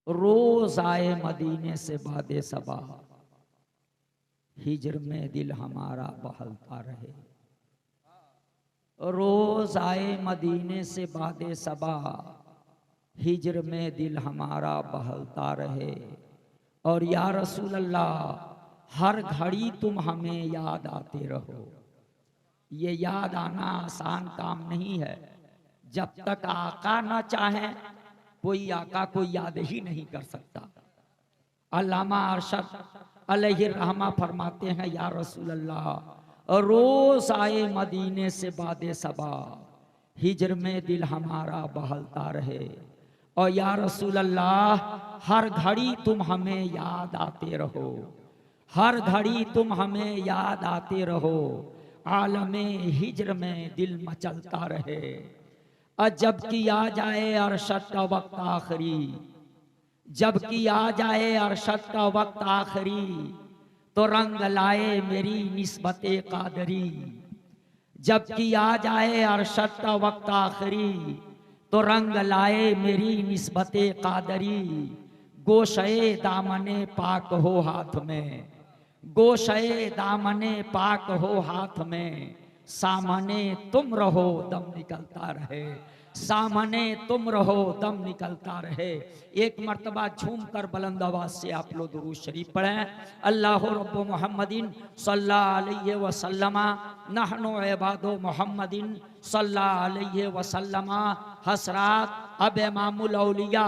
रोज आए मदीने से बादे सबा, हिजर में दिल हमारा बहलता रहे। रोज आए मदीने से बादे सबा, हिजर में दिल हमारा बहलता रहे। और या रसूल अल्लाह हर घड़ी तुम हमें याद आते रहो। ये याद आना आसान काम नहीं है। जब तक आका ना चाहे कोई आका को याद ही नहीं कर सकता। अल्लामा अरशद अलैहि रहमा फरमाते हैं, या रसूल अल्लाह रोज आए मदीने से बादे सबा, हिजर में दिल हमारा बहलता रहे। और या रसूल अल्लाह हर घड़ी तुम हमें याद आते रहो, हर घड़ी तुम हमें याद आते रहो। आलमे हिजर में दिल मचलता रहे। और जबकि आ जाए अरशद का वक्त आखिरी, जबकि आ जाए अरशद का वक्त आखिरी, तो रंग लाए मेरी निस्बते कादरी। जबकि आ जाए अरशद का वक्त आखिरी, तो रंग लाए मेरी निस्बते कादरी। गोशे दामने पाक हो हाथ में, गोशे दामने पाक हो हाथ में, सामने तुम रहो दम निकलता रहे, सामने तुम रहो दम निकलता रहे। एक मर्तबा झूम कर बुलंद आवाज से आप लोग दुरूद शरीफ पढ़ें। अल्लाह रब्बु मुहम्मदिन सल्लल्लाहु अलैहि वसल्लम, नहनु इबादु मुहम्मदिन सल्लल्लाहु अलैहि वसल्लम। हसरात अब इमामुल औलिया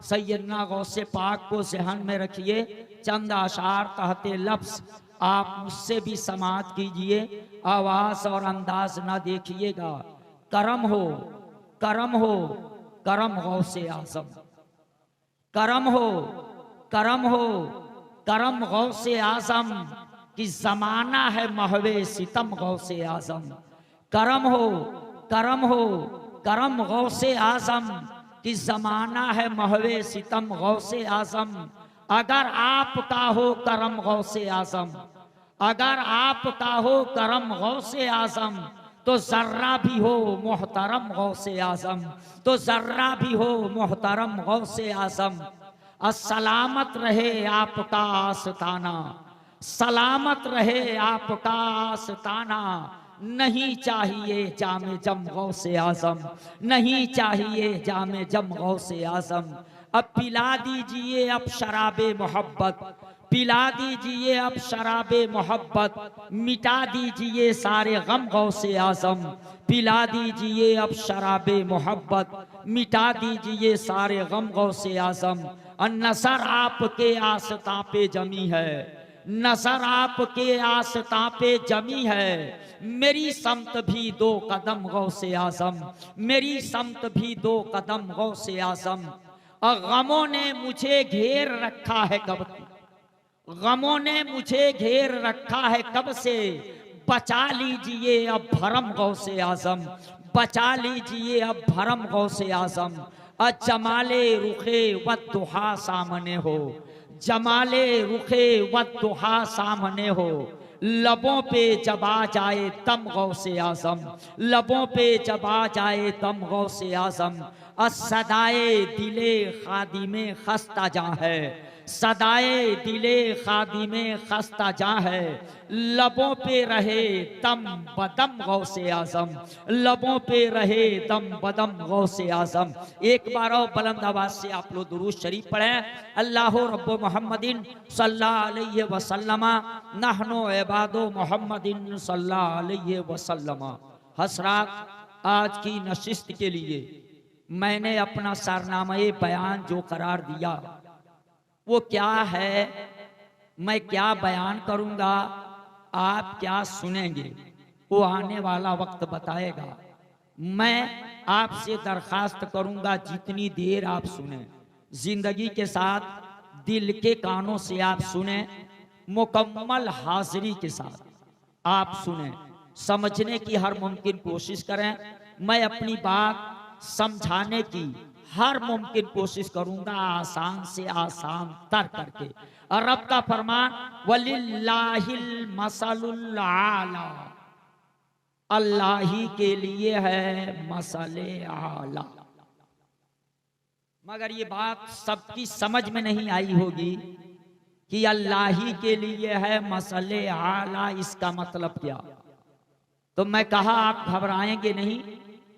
सैयदना गौसे पाक को ज़हन में रखिए। चंद अशार तहते लफ्ज़ आप मुझसे भी समाअत कीजिए, आवाज़ और अंदाज ना देखिएगा। करम हो, करम हो, करम गौसे आज़म, करम हो, करम हो, करम गौसे आज़म कि ज़माना है महवे सितम गौसे आज़म। करम हो, करम हो, करम गौसे आज़म कि ज़माना है महवे सितम गौसे आज़म। अगर आपका हो करम गौसे आज़म, अगर आपका हो करम गौसे आज़म, तो जर्रा भी हो मोहतरम गौसे आज़म, तो जर्रा भी हो मोहतरम गौसे आज़म। सलामत रहे आपका आस्ताना, सलामत रहे आपका आस्ताना। नहीं चाहिए जामे जम गौसे आज़म, नहीं चाहिए जामे जम गौसे आज़म। अब पिला दीजिए अब शराबे मोहब्बत, पिला दीजिए अब शराबे मोहब्बत, मिटा दीजिए सारे गम गौसे आज़म। पिला दीजिए अब शराबे मोहब्बत, मिटा दीजिए सारे गम गौसे आज़म। और नसर आपके आस्ता पे जमी है, नजर आपके आस्ता पे जमी है। मेरी समत भी दो कदम गौसे आज़म, मेरी समत भी दो कदम गौसे आज़म। और गमों ने मुझे घेर रखा है कब, गमों ने मुझे घेर रखा है कब से। बचा लीजिए अब भरम गौसे आज़म, बचा लीजिए अब भरम गौसे आज़म। जमाले रुखे वद्दुहा सामने हो, जमाले रुखे वद्दुहा सामने हो। लबों पे जब आ जाए दम गौसे आज़म, लबों पे जब आ जाए दम गौसे आज़म। सदाए दिले खादिमे खस्ता जहाँ है, सदाए दिले खादिमे खस्ता जहाँ है। लबों पे रहे दम बदम गौसे आज़म, लबों पे रहे दम बदम गौसे आज़म। एक बार और बुलंद आवाज से आप लोग दुरूद शरीफ पढ़ें। अल्लाह रब्बु मुहम्मदिन सल्लल्लाहु अलैहि वसल्लम, नहनु इबादु मुहम्मदिन सल्लल्लाहु अलैहि वसल्लम। हसरात आज की नशिस्त के लिए मैंने अपना सरनामे बयान जो करार दिया वो क्या है, मैं क्या बयान करूंगा, आप क्या सुनेंगे, वो आने वाला वक्त बताएगा। मैं आपसे दरखास्त करूंगा जितनी देर आप सुने, जिंदगी के साथ दिल के कानों से आप सुने, मुकम्मल हाजिरी के साथ आप सुने, समझने की हर मुमकिन कोशिश करें। मैं अपनी बात समझाने की हर मुमकिन कोशिश करूंगा, आसान से आसान तर करके। और रब का फरमान वलिल्लाहिल मसलुल आला, अल्लाह ही के लिए है मसले आला। मगर ये बात सबकी समझ में नहीं आई होगी कि अल्लाह ही के लिए है मसले आला, इसका मतलब क्या। तो मैं कहा आप घबराएंगे नहीं,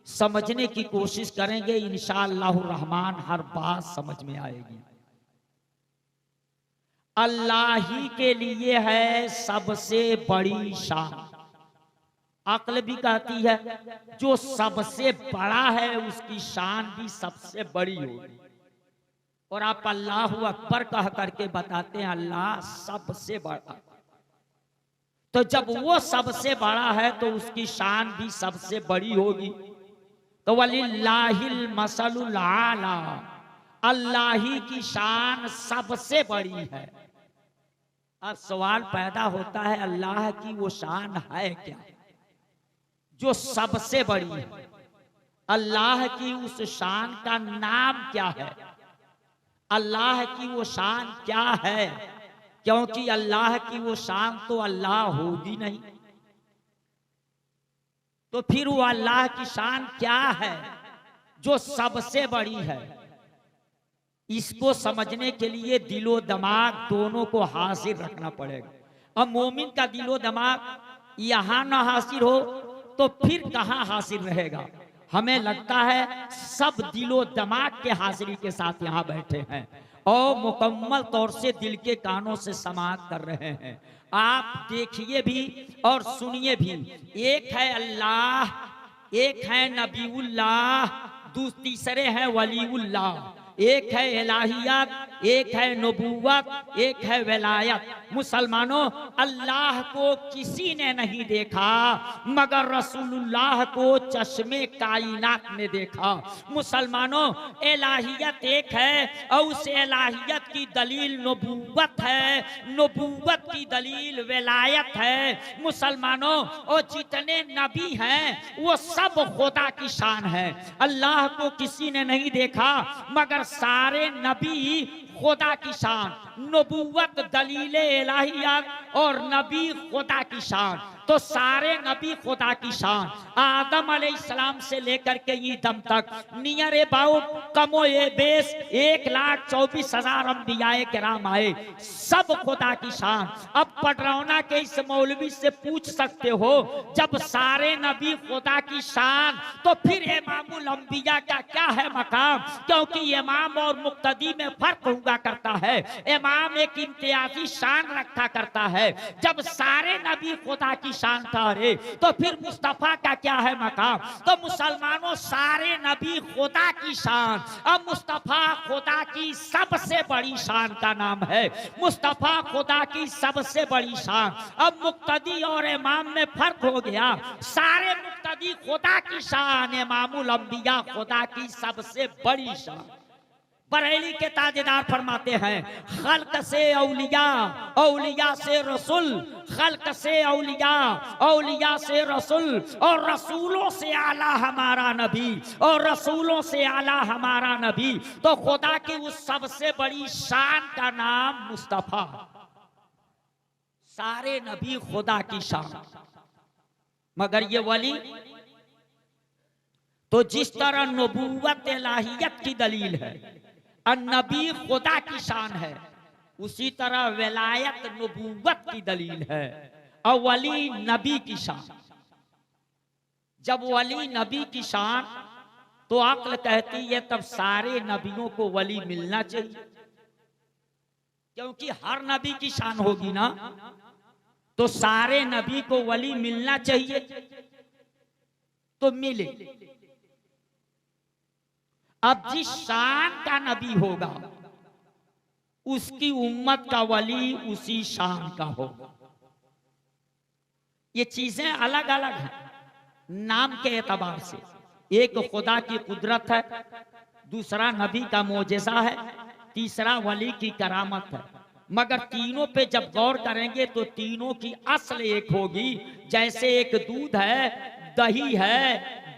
समझने की कोशिश करेंगे, इंशाअल्लाह रहमान हर बात समझ में आएगी। अल्लाह ही के लिए है सबसे बड़ी शान। अक्ल भी कहती है जो सबसे बड़ा है उसकी शान भी सबसे बड़ी होगी। और आप अल्लाह अकबर कह करके बताते हैं अल्लाह सबसे बड़ा। तो जब वो सबसे बड़ा है तो उसकी शान भी सबसे बड़ी होगी। तो वलिल्लाहिल मसलुल आला, अल्लाह ही की शान सबसे बड़ी है। अब सवाल पैदा होता है अल्लाह की वो शान है क्या जो सबसे बड़ी है? अल्लाह की उस शान का नाम क्या है? अल्लाह की वो शान क्या है? क्योंकि अल्लाह की वो शान तो अल्लाह होगी नहीं, तो फिर वो अल्लाह की शान क्या है जो सबसे बड़ी है? इसको समझने के लिए दिलो दिमाग दोनों को हाजिर रखना पड़ेगा। अब मोमिन का दिलो दिमाग यहां ना हाजिर हो तो फिर कहां हाजिर रहेगा? हमें लगता है सब दिलो दिमाग के हाजिरी के साथ यहाँ बैठे हैं और मुकम्मल तौर से दिल के कानों से समाअत कर रहे हैं। आप देखिए भी और सुनिए भी। एक है अल्लाह, एक है नबीउल्लाह, तीसरे हैं वलीउल्लाह। एक है इलाहियत, एक है नबूवत, एक है विलायत। मुसलमानों, अल्लाह को किसी ने नहीं देखा मगर रसूलुल्लाह को चश्मे कायनात ने देखा। मुसलमानों, इलाहियत एक है और उस इलाहियत की दलील नबूवत है, नबूवत की दलील विलायत है। मुसलमानों, और जितने नबी हैं वो सब खुदा की शान है। अल्लाह को किसी ने नहीं देखा मगर सारे नबी खुदा की शान, नबूवत दलील इलाहियत और नबी खुदा की शान। तो सारे नबी खुदा की शान। आदम अलैहिस्सलाम से लेकर के ये दम तक नियर अबाउट कमो ये बेस 1,24,000 अंबियाए किराम आए, सब खुदा की शान। अब पटरौना के इस मौलवी से पूछ सकते हो जब सारे नबी खुदा की शान तो फिर इमामुल अंबिया का क्या है मकाम? क्योंकि इमाम और मुक्तदी में फर्क हुआ करता है। इमाम एक इम्तियाजी शान रखा करता है। जब सारे नबी खुदा की शान ठहरे तो फिर मुस्तफा का क्या है मकाम? तो मुसलमानों, सारे नबी खुदा की शान। अब मुस्तफा खुदा की सबसे बड़ी शान का नाम है। मुस्तफा खुदा की सबसे बड़ी शान। अब मुक्तदी और इमाम में फर्क हो गया। सारे मुक्तदी खुदा की शान, इमामुल अंबिया खुदा की सबसे बड़ी शान। बरेली के ताजेदार फरमाते हैं खल्क से औलिया, औलिया से रसूल, खल्क से औलिया, औलिया से रसूल और रसूलों से आला हमारा नबी, और रसूलों से आला हमारा नबी। तो खुदा की उस सबसे बड़ी शान का नाम मुस्तफा। सारे नबी खुदा की शान, मगर ये वली तो जिस तरह नबूवत इलाहियत की दलील है, नबी खुदा की शान है, उसी तरह विलायत नबूवत की दलील है और वली नबी की शान। जब वली नबी की शान तो अक्ल कहती है तब सारे नबियों को वली मिलना चाहिए, क्योंकि हर नबी की शान होगी ना, तो सारे नबी को वली मिलना चाहिए तो मिले। अब जिस शान का नबी होगा उसकी उम्मत का वली उसी शान का होगा। ये चीजें अलग अलग हैं नाम के एतबार से। एक खुदा की कुदरत है, दूसरा नबी का मोजेज़ा है, तीसरा वली की करामत है। मगर तीनों पे जब गौर करेंगे तो तीनों की असल एक होगी। जैसे एक दूध है, दही है,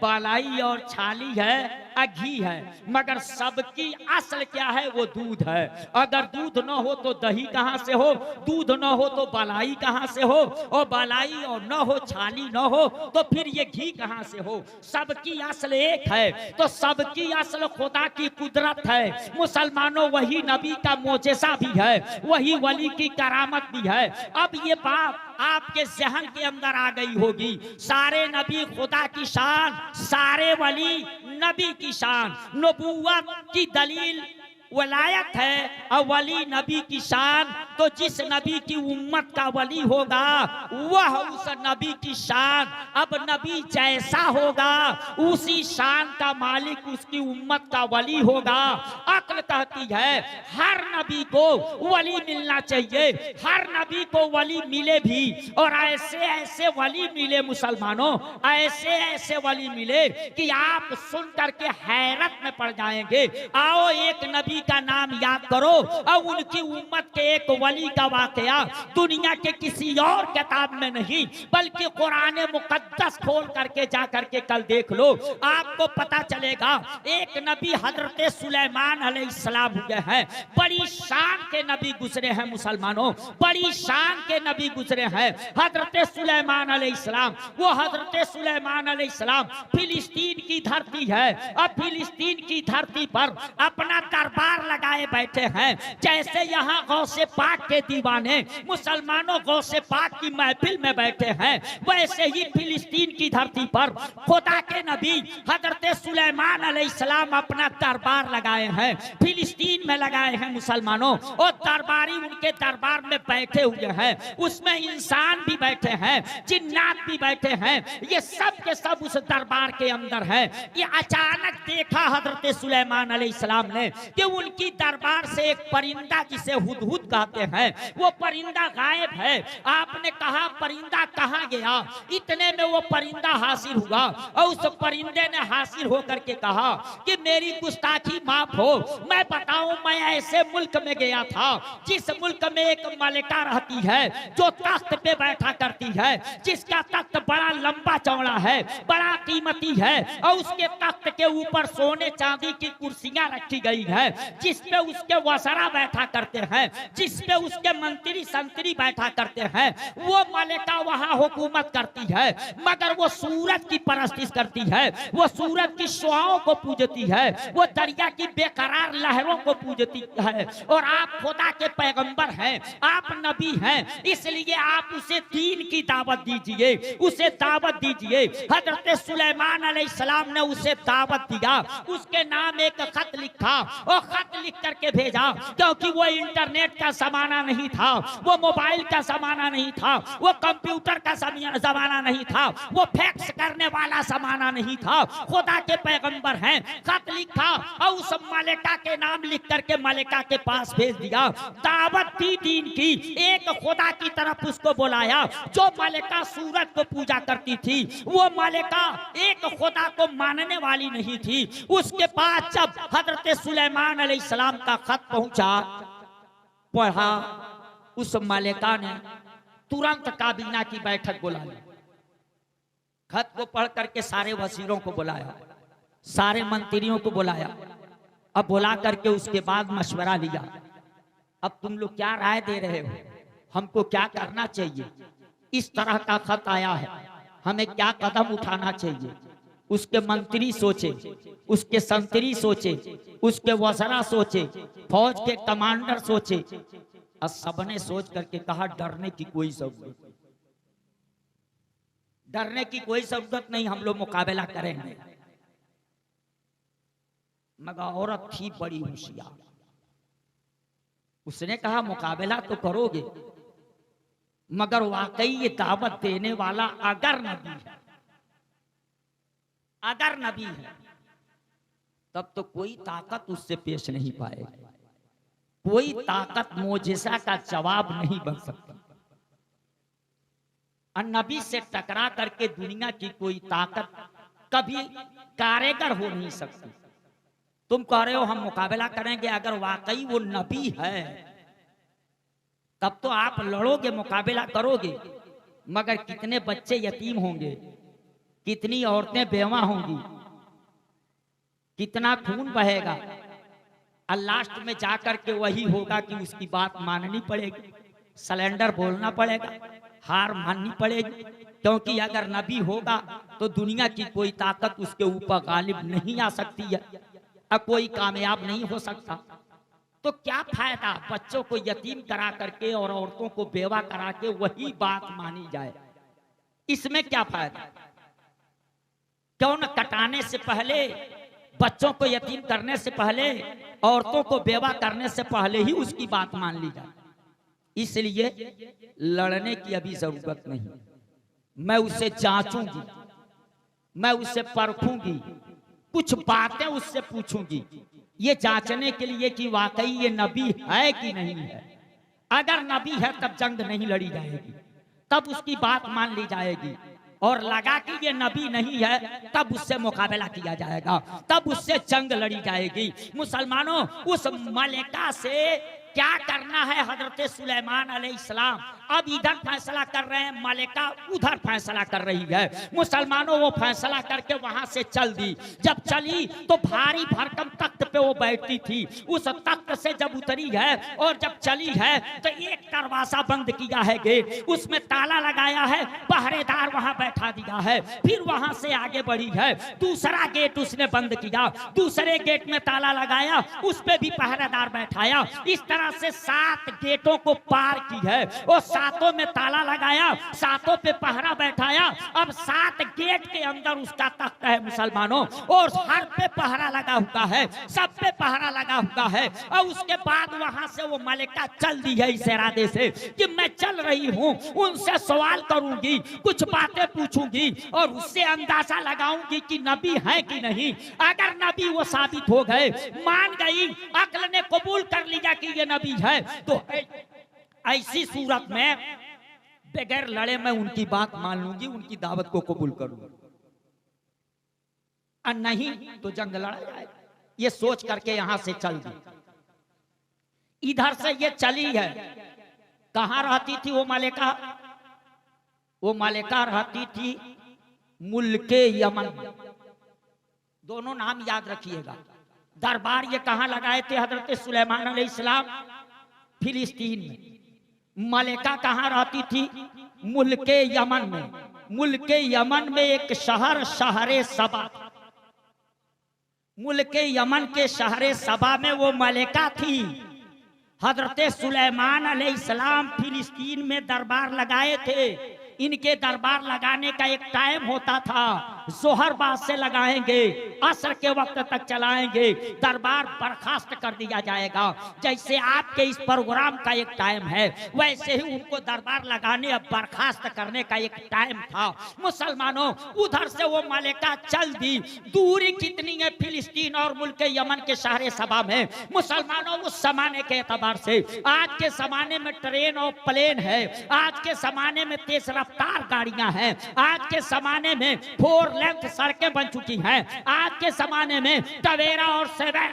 बालाई और छाली है, घी है, मगर सबकी असल क्या है? वो दूध है। अगर दूध न हो तो दही कहां से हो? दूध न हो तो बालाई कहां से हो? और बालाई और न हो, छाली न हो तो फिर ये घी कहां से हो? सबकी असल एक है, तो सबकी असल खुदा की कुदरत है। मुसलमानों, वही नबी का मोजेसा भी है, वही वली की करामत भी है। अब ये बात आपके जहन के अंदर आ गई होगी, सारे नबी खुदा की शान, सारे वली नबी की शान। नबूवत की दलील वलायत है और वली नबी की शान। तो जिस नबी की उम्मत का वली होगा वह उस नबी की शान। अब नबी जैसा होगा उसी शान का मालिक उसकी उम्मत का वली होगा। अक्ल कहती है हर नबी को वली मिलना चाहिए, हर नबी को वली मिले भी, और ऐसे ऐसे वली मिले मुसलमानों, ऐसे ऐसे वली मिले कि आप सुन करके हैरत में पड़ जाएंगे। आओ एक नबी का नाम याद करो और उनकी उम्मत के एक वली का वाकया दुनिया के किसी और किताब में नहीं बल्कि कुरान मुकद्दस खोल करके जा करके कल देख लो, आपको पता चलेगा। एक नबी हजरत सुलेमान अलैहिस्सलाम हुए हैं, बड़ी शान के नबी गुजरे हैं मुसलमानों, बड़ी शान के नबी गुजरे हैं हजरत सुलेमान अलैहिस्सलाम। वो हजरत सुलेमान अलैहिस्सलाम फिलिस्तीन की धरती है, अब फिलिस्तीन की धरती पर अपना दरबार लगाए बैठे हैं। जैसे यहाँ गौसे पाक के दीवाने मुसलमानों गौसे पाक की महफिल में बैठे हैं, वैसे ही फिलिस्तीन की धरती पर खुदा के नबी हजरत सुलेमान अलैहिस्सलाम अपना दरबार लगाए हैं, फिलिस्तीन में लगाए हैं मुसलमानों। और दरबारी उनके दरबार में बैठे हुए हैं, उसमें इंसान भी बैठे हैं, जिन्नात भी बैठे हैं, ये सब के सब उस दरबार के अंदर हैं। ये अचानक देखा हजरत सुलेमान अलैहिस्सलाम ने कि उनकी दरबार से एक परिंदा जिसे हुदहुद कहते हैं वो परिंदा गायब है। आपने कहा परिंदा कहाँ गया? इतने में वो परिंदा हासिल हुआ और उस परिंदे ने हासिल होकर के कहा कि मेरी गुस्ताखी माफ हो, मैं बताऊं मैं ऐसे मुल्क में गया था जिस मुल्क में एक मलिका रहती है जो तख्त पे बैठा करती है, जिसका तख्त बड़ा लंबा चौड़ा है, बड़ा कीमती है, और उसके तख्त के ऊपर सोने चांदी की कुर्सियां रखी गई है जिसपे उसके वज़रा बैठा करते हैं, जिसपे उसके मंत्री संतरी बैठा करते हैं। वो मलिका वहां हुकूमत करती है, मगर वो सूरज की परस्तिश करती है, वो सूरज की शुआओं को पूजती है, वो दरिया की बेकरार लहरों को पूजती है। और आप खुदा के पैगंबर हैं, आप नबी हैं, इसलिए आप उसे दीन की दावत दीजिए, उसे दावत दीजिए। हजरत सुलेमान अलैहिस्सलाम ने उसे दावत दिया, उसके नाम एक खत लिखा और खत लिख करके भेजा, क्योंकि वो इंटरनेट का जमाना नहीं था, वो मोबाइल का जमाना नहीं था, वो कंप्यूटर का जमाना नहीं था, वो फैक्स करने वाला जमाना नहीं था। खुदा के पैगंबर हैं, खत लिखा और उस मलिका के नाम लिख करके मलिका के पास भेज दिया, दावत दी दीन की। एक खुदा की तरफ उसको बुलाया। जो मलिका सूरज को पूजा करती थी वो मलिका एक खुदा को मानने वाली नहीं थी। उसके पास जब हजरत सुलेमान अलैहिस्सलाम का खत पहुंचा, पढ़ा, उस मलिका ने तुरंत काबीना की बैठक बुला ली। खत को पढ़ करके सारे वजीरों को बुलाया, सारे मंत्रियों को बुलाया। अब बुला करके उसके बाद मशवरा लिया, अब तुम लोग क्या राय दे रहे हो, हमको क्या करना चाहिए? इस तरह का खत आया है, हमें क्या कदम उठाना चाहिए? उसके मंत्री सोचे, उसके संतरी सोचे, उसके वज़रा सोचे, फौज के कमांडर सोचे, और सबने सोच करके कहा डरने की कोई जरूरत नहीं, डरने की कोई जरूरत नहीं, हम लोग मुकाबला करेंगे। मगर औरत थी बड़ी होशियार, उसने कहा मुकाबला तो करोगे, मगर वाकई ये दावत देने वाला अगर नबी है, अगर नबी है, तब तो कोई ताकत उससे पेश नहीं पाएगी, कोई ताकत मोजिज़ा का जवाब नहीं बन सकती। और नबी से टकरा करके दुनिया की कोई ताकत कभी कारगर हो नहीं सकती। तुम कह रहे हो हम मुकाबला करेंगे, अगर वाकई वो नबी है तब तो आप लड़ोगे, मुकाबला करोगे, मगर कितने बच्चे यतीम होंगे, कितनी औरतें बेवा होंगी, कितना खून बहेगा, और लास्ट में जाकर के वही होगा कि उसकी बात माननी पड़ेगी, सलेंडर बोलना पड़ेगा, हार माननी पड़ेगी। क्योंकि अगर नबी होगा तो दुनिया की कोई ताकत उसके ऊपर गालिब नहीं आ सकती है, और कोई कामयाब नहीं हो सकता। तो क्या फायदा बच्चों को यतीम करा करके और औरतों को बेवा करा के वही बात मानी जाए, इसमें क्या फायदा? क्यों न कटाने से पहले, बच्चों को यतीम करने से पहले, औरतों को बेवा करने से पहले ही उसकी बात मान ली जाए। इसलिए लड़ने की अभी जरूरत नहीं। मैं उसे जांचूंगी, मैं उसे परखूंगी, कुछ बातें उससे पूछूंगी, ये जांचने के लिए कि वाकई ये नबी है कि नहीं है। अगर नबी है तब जंग नहीं लड़ी जाएगी, तब उसकी बात मान ली जाएगी। और लगा कि ये नबी नहीं है तब उससे मुकाबला किया जाएगा, तब उससे जंग लड़ी जाएगी। मुसलमानों, उस मलिका से क्या करना है हजरत सुलेमान अलैहिस्सलाम अब इधर फैसला कर रहे हैं, मलिका उधर फैसला कर रही है। मुसलमानों, वो फैसला करके वहां से चल दी। जब चली तो भारी भरकम तख्त पे वो बैठती थी, उस तख्त से जब उतरी है और जब चली है तो एक दरवाजा बंद किया है, गेट उसमें ताला लगाया है, पहरेदार वहां बैठा दिया है। फिर वहां से आगे बढ़ी है, दूसरा गेट उसने बंद किया, दूसरे गेट में ताला लगाया, उस पे भी पहरेदार बैठाया। इस तरह से 7 गेटों को पार की है, और सातों में ताला लगाया, सातों पे पहरा बैठाया। अब 7 गेट के अंदर उसका तख्त है मुसलमानों, और हर पे पहरा लगा हुआ है, सब पे पहरा लगा हुआ है। और उसके बाद वहां से वो मलिका चल दी है इस इरादे से कि मैं चल रही हूं, उनसे सवाल करूंगी, कुछ बातें पूछूंगी और उससे अंदाजा लगाऊंगी कि नबी है कि नहीं। अगर नबी वो साबित हो गए, मान गई, अक्ल ने कबूल कर लिया कि ये नबी है, तो ऐसी सूरत में बगैर लड़े मैं उनकी बात मान लूंगी, उनकी दावत को कबूल करूंगी, और नहीं तो जंग लड़ा जाएगा। ये सोच करके यहां से चल दी। इधर से ये चली है, कहां रहती थी वो मलिका? वो मलिका रहती थी मुल्के यमन। दोनों नाम याद रखिएगा। दरबार ये कहां लगाए थे हजरत सुलेमान अलैहिस्सलाम? फिलिस्तीन में। मलिका कहां रहती थी? मुल्के यमन में। मुल्के यमन में एक शहर शहरे सबा, मुल्के यमन के शहरे सबा में वो मलिका थी। हजरत सुलेमान अलैहिस्सलाम फिलिस्तीन में दरबार लगाए थे। इनके दरबार लगाने का एक टाइम होता था, जोहर बाद से लगाएंगे, असर के वक्त तक चलाएंगे, दरबार बर्खास्त कर दिया जाएगा। जैसे आपके इस प्रोग्राम का एक टाइम है, वैसे ही उनको दरबार लगाने और बर्खास्त करने का एक टाइम था। मुसलमानों, उधर से वो मलिका चल दी। दूरी कितनी है फिलिस्तीन और मुल्क यमन के शहर सबा में? मुसलमानों, उस जमाने के एतबार से आज के जमाने में ट्रेन और प्लेन है, आज के जमाने में तेज रफ्तार गाड़ियां हैं, आज के जमाने में 4 लेन सड़कें बन चुकी हैं, आज के जमाने में टवेरा और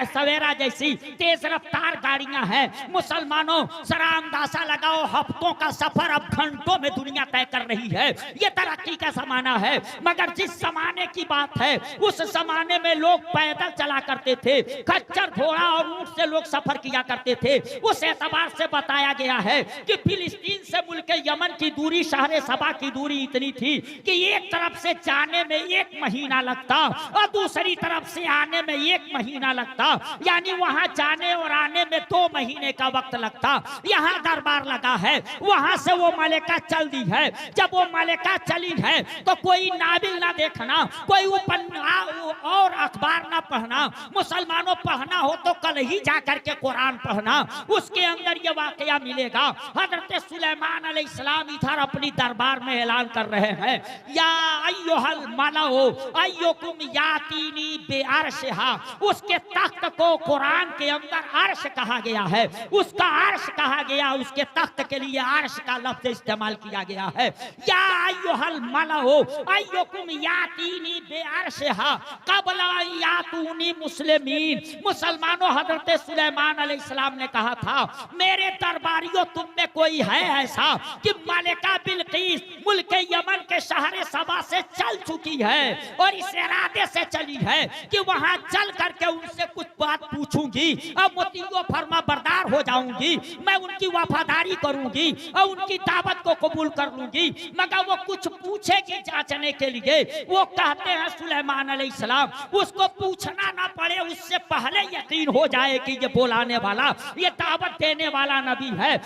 सवेरा जैसी तेज रफ्तार गाड़ियां हैं। मुसलमानों, जरा अंदाजा लगाओ, हफ्तों का सफर अब घंटों में दुनिया तय कर रही है। ये तरक्की का जमाना है, मगर जिस जमाने की बात है उस जमाने में लोग पैदल चला करते थे, खच्चर घोड़ा और ऊंट से लोग सफर किया करते थे। उस एतबार से बताया गया है कि फिलिस्तीन से मुल्क यमन की दूरी, शहर सबा की दूरी इतनी थी कि एक तरफ से जाने में 1 महीना लगता और दूसरी तरफ से आने में 1 महीना लगता, यानी वहां जाने और आने में 2 महीने का वक्त लगता। यहाँ दरबार लगा है, वहां से वो मलिका चल दी है। जब वो मलिका चली है तो कोई नाबिल ना देखना, कोई और अखबार ना पढ़ना। मुसलमानों, पढ़ना हो तो कल ही जाकर के कुरान पढ़ना, उसके अंदर ये वाकया मिलेगा। हजरत सुलेमान अलैहिस्सलाम इधर अपनी दरबार में ऐलान कर रहे हैं, या अय्युहल मलाओ अय्युकुम यातीनी बेअर्शहा। उसके तख्त को कुरान के अंदर अर्श कहा गया है, उसका अर्श कहा गया, उसके तख्त के लिए अर्श का लफ्ज इस्तेमाल किया गया है। या अय्युहल मलाओ अय्युकुम यातीनी बेअर्शहा क़ब्ला यातूनी मुस्लिमीन। मुसलमानों, हजरत सुलेमान अलैहिस्सलाम ने कहा था, मेरे दरबारियों, तुम में कोई है ऐसा कि मलिका बिल्कीस मुल्क यमन के शहर सबा से चल चुकी है है और इस इरादे से चली है कि वहां चल करके उनसे कुछ बात पूछूंगी और मोतियो फरमा बरदार हो जाऊंगी, मैं उनकी वफादारी करूंगी और उनकी दावत को कबूल कर लूंगी। मगर वो कुछ पूछेगी जांचने के लिए। वो कहते हैं सुलेमान अलैहिस्सलाम उसको पूछना ना पड़े, उससे पहले यकीन हो जाए कि ये बुलाने वाला, ये दावत देने वाला नबी है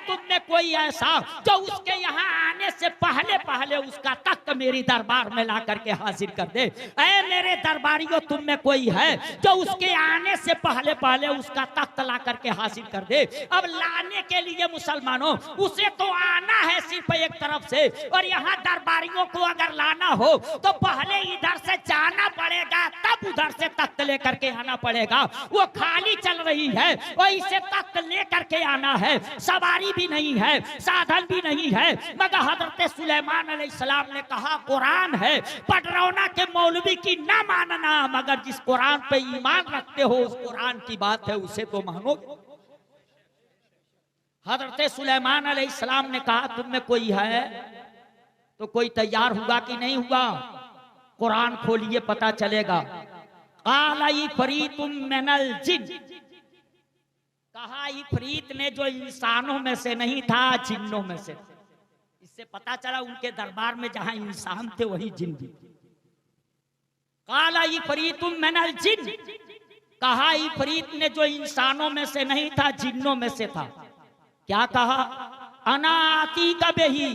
तुम में कोई ऐसा जो उसके यहाँ आने से पहले पहले उसका तख्त मेरी दरबार में ला करके हाजिर कर दे। ऐ मेरे दरबारियों, तुम में कोई है जो उसके आने से पहले पहले उसका तख्त ला करके हाजिर कर दे। अब लाने के लिए मुसलमानों उसे तो आना है सिर्फ एक तरफ से, और यहाँ दरबारियों को अगर लाना हो तो पहले इधर से जाना पड़ेगा, तब उधर से तख्त लेकर के आना पड़ेगा। वो खाली चल रही है और इसे तख्त लेकर के आना है, सवारी भी नहीं है, साधन भी नहीं है। मगर हजरत सुलेमान अलैहिस्सलाम ने कहा कुरान है, पटरौना के मौलवी की ना मानना, मगर जिस कुरान पे ईमान रखते हो उस कुरान की बात है उसे तो मानो। हजरत सुलेमान अलैहिस्सलाम ने कहा तुम में कोई है? तो कोई तैयार हुआ कि नहीं हुआ? कुरान खोलिए पता चलेगा। काला इफरीतुम मिनल जिन, कहा इफरीत ने जो इंसानों में से नहीं था जिन्नों में से। इससे पता चला उनके दरबार में जहां इंसान थे वही जिन भी। काला इफरीतुम मिनल जिन, कहा इफरीत ने जो इंसानों में से नहीं था जिन्नों में से था। क्या कहा? अना आती कबही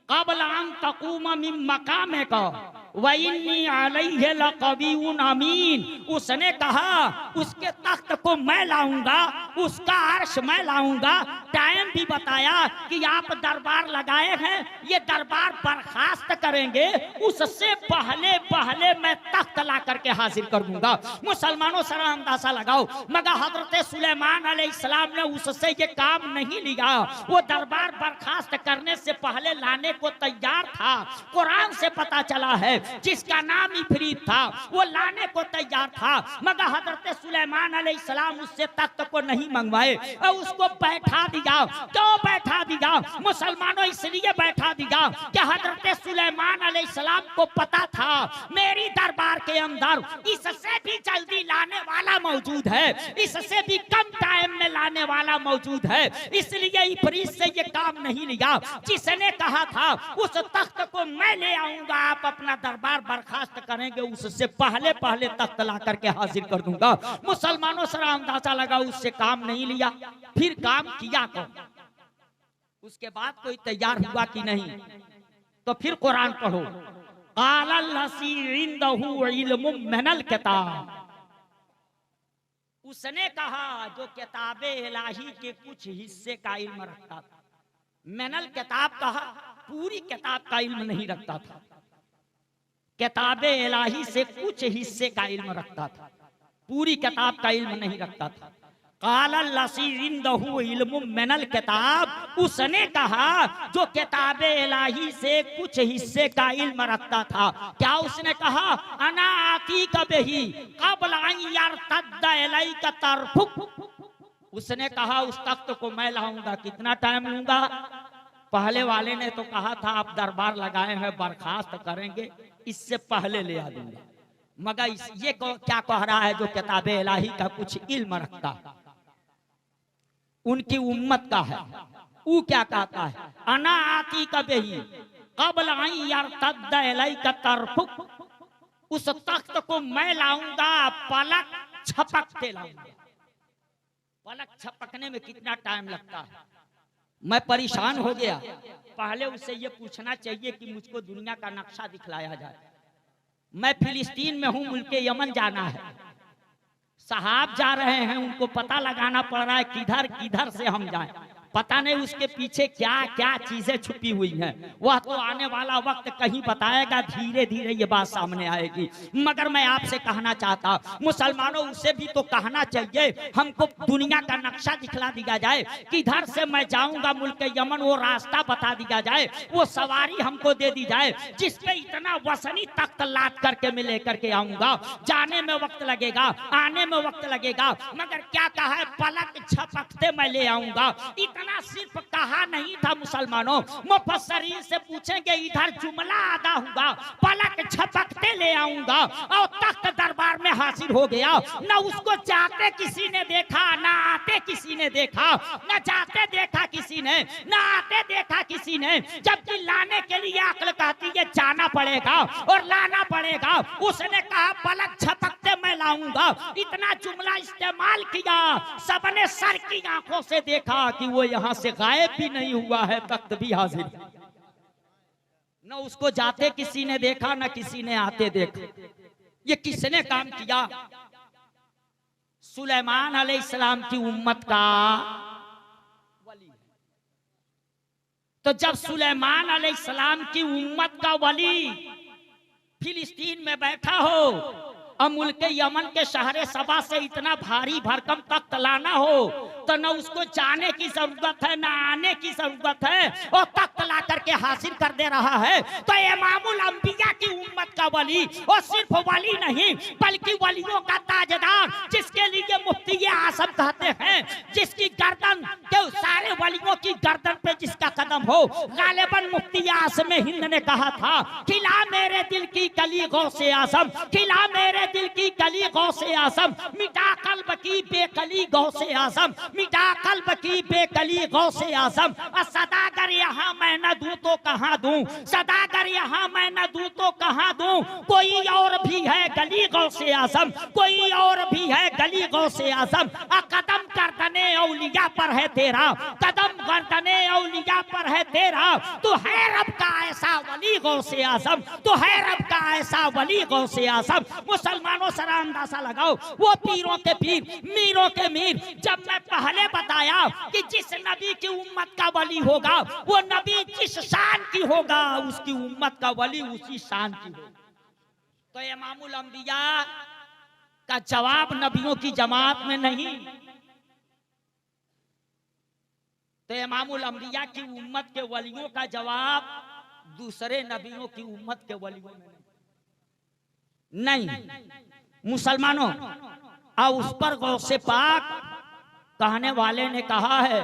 क़ब्ल अन तक़ूम मिन मक़ामिका व इन्नी अलैहि लक़वियुन अमीन। उसने कहा उसके तख्त को मैं लाऊंगा, उसका अर्श मैं लाऊंगा। टाइम भी बताया कि आप दरबार लगाए हैं, ये दरबार बर्खास्त करेंगे, उससे पहले पहले मैं तख्त ला करके हाजिर कर दूंगा। मुसलमानों सरा अंदाजा लगाओ, मगर हजरत सुलेमान अलैहिस्सलाम ने उससे ये काम नहीं लिया। वो दरबार बर्खास्त करने से पहले लाने को तैयार था। कुरान से पता चला है जिसका नाम इफरीत था वो लाने को तैयार था, मगर हजरत सुलेमान अलैहिस्सलाम उससे तख्त को नहीं मंगवाए और उसको बैठा दिया। क्यों बैठा दिया मुसलमानों? इसलिए बैठा दिया कि हजरत सुलेमान अलैहिस्सलाम को पता था मेरी दरबार के अंदर इससे भी जल्दी लाने वाला मौजूद है, इससे भी कम टाइम में लाने वाला मौजूद है। इसलिए इफरीत से ये काम नहीं लिया। जिसने कहा था उस तख्त को मैं ले आऊंगा, आप अपना दरबार बर्खास्त करेंगे, उससे पहले पहले तख्त ला करके हाजिर कर दूंगा। मुसलमानों सरा अंदाजा लगा उससे काम नहीं लिया। फिर काम किया कौन? उसके बाद कोई तैयार हुआ कि नहीं? तो फिर कुरान पढ़ो। क़ालल लज़ी इंदहु इल्मुम मिनल किताब, उसने कहा जो किताबे इलाही के कुछ हिस्से का इल्म रखता था। मिनल किताब कहा, पूरी किताब का इल्म नहीं रखता था, किताबे इलाही से कुछ हिस्से का इल्म रखता था, पूरी किताब का इल्म नहीं रखता था। क़ालल लज़ी इंदहु इल्मुम मिनल किताब, उसने कहा जो किताबे इलाही से कुछ हिस्से का इल्म रखता था। क्या उसने कहा? अना आतीका बिही क़ब्ल अन यरतद्द इलैका तरफुक, उसने कहा उस तख्त को मैं लाऊंगा। कितना टाइम लूंगा? पहले वाले ने तो कहा था आप दरबार लगाए हैं बर्खास्त करेंगे, इससे पहले ले आ दूंगा। मगर ये क्या कह रहा है जो किताबे इलाही का कुछ इल्म रखता है, उनकी उम्मत का है, वो क्या कहता है? अना आती कबही क़ब्ल अन यरतद्द इलैका तरफुक, उस तख्त को मैं लाऊंगा पलक झपकते लाऊंगा। पलक झपकने में कितना टाइम लगता है? मैं परेशान हो गया। पहले उससे ये पूछना चाहिए कि मुझको दुनिया का नक्शा दिखलाया जाए। मैं फिलिस्तीन में हूं, मुल्के यमन जाना है, साहब जा रहे हैं, उनको पता लगाना पड़ रहा है किधर किधर से हम जाएं। पता नहीं उसके पीछे क्या क्या चीजें छुपी हुई हैं। वह तो आने वाला वक्त कहीं बताएगा, धीरे धीरे ये बात सामने आएगी। मगर मैं आपसे कहना चाहता, मुसलमानों उससे भी तो कहना चाहिए हमको दुनिया का नक्शा दिखला दिया जाए, किधर से मैं जाऊंगा मुल्क यमन, वो रास्ता बता दिया जाए, वो सवारी हमको दे दी जाए जिसपे इतना वसनी तख्त लाद करके मैं लेकर के आऊंगा। जाने में वक्त लगेगा, आने में वक्त लगेगा, मगर क्या कहा है? पलक झपकते मैं ले आऊंगा। इतना सिर्फ कहा नहीं था मुसलमानों, मुफस्सरीन से पूछेंगे इधर जुमला अदा हुआ, पलक झपकते ले आऊंगा और तख्त दरबार में हाजिर हो गया। न उसको जाते किसी ने देखा, न आते किसी ने देखा, न जाते देखा किसी ने, न आते देखा किसी ने, जबकि लाने के लिए अक्ल कहती है जाना पड़ेगा और लाना पड़ेगा। उसने कहा पलक झपकते मैं लाऊंगा। इतना जुमला इस्तेमाल किया, सबने सर की आंखों से देखा कि वो यहां से गायब भी नहीं हुआ है, तख्त भी हाजिर। न उसको जाते किसी ने देखा, न किसी ने आते देखा। ये किसने काम किया? सुलेमान अलैहिस्सलाम की उम्मत का वली। तो जब सुलेमान अलैहिस्सलाम की उम्मत का वली फिलिस्तीन में बैठा हो और मुल्क यमन के शहर सबा से इतना भारी भरकम तख्त लाना हो, तो न उसको जाने की जरूरत है, न आने की जरूरत है, और तख्त ला करके हासिल कर दे रहा है। तो इमामुल अंबिया की उम्मत का वली, और सिर्फ वली नहीं बल्कि वलियों का ताजदार, जिसके लिए मुफ्ती आजम कहते हैं, जिसकी गर्दन के सारे वलियों की गर्दन पे जिसका कदम हो। गालिबन मुफ्ती आजम हिंद ने कहा था, खिला मेरे दिल की कली गौसे आजम, खिला मेरे दिल की कली गौसे आजम, मिटा कल्ब की बेकली गौसे आजम, मिटा कल्ब की बेकली गौसे आजम। सदागर यहाँ मैं न दूं तो कहाँ दूं, सदागर यहाँ मैं न दूं तो कहाँ दूं। कोई और भी है गली गौसे आजम, कोई और भी है गली गौसे आजम। कदम गर्दने औलिया पर है तेरा, कदम गर्दने औलिया पर है तेरा। तू है रब का ऐसा वली गौसे आजम, तू है रब का ऐसा वली गौसे आजम। मुसलमानों सरा अंदाजा लगाओ, वो पीरों के पीर, मीरों के मीर। जब मैं पहले बताया कि जिस नबी की उम्मत का वली होगा, वो नबी जिस शान की होगा, उसकी उम्मत का वली उसी शान की होगा। तो इमामुल अंबिया का जवाब नबियों की जमात में नहीं, तो इमामुल अंबिया की उम्मत के वलियों का जवाब दूसरे नबियों की उम्मत के वलियों में नहीं। मुसलमानों और उस पर गौसे पाक कहने वाले ने कहा है,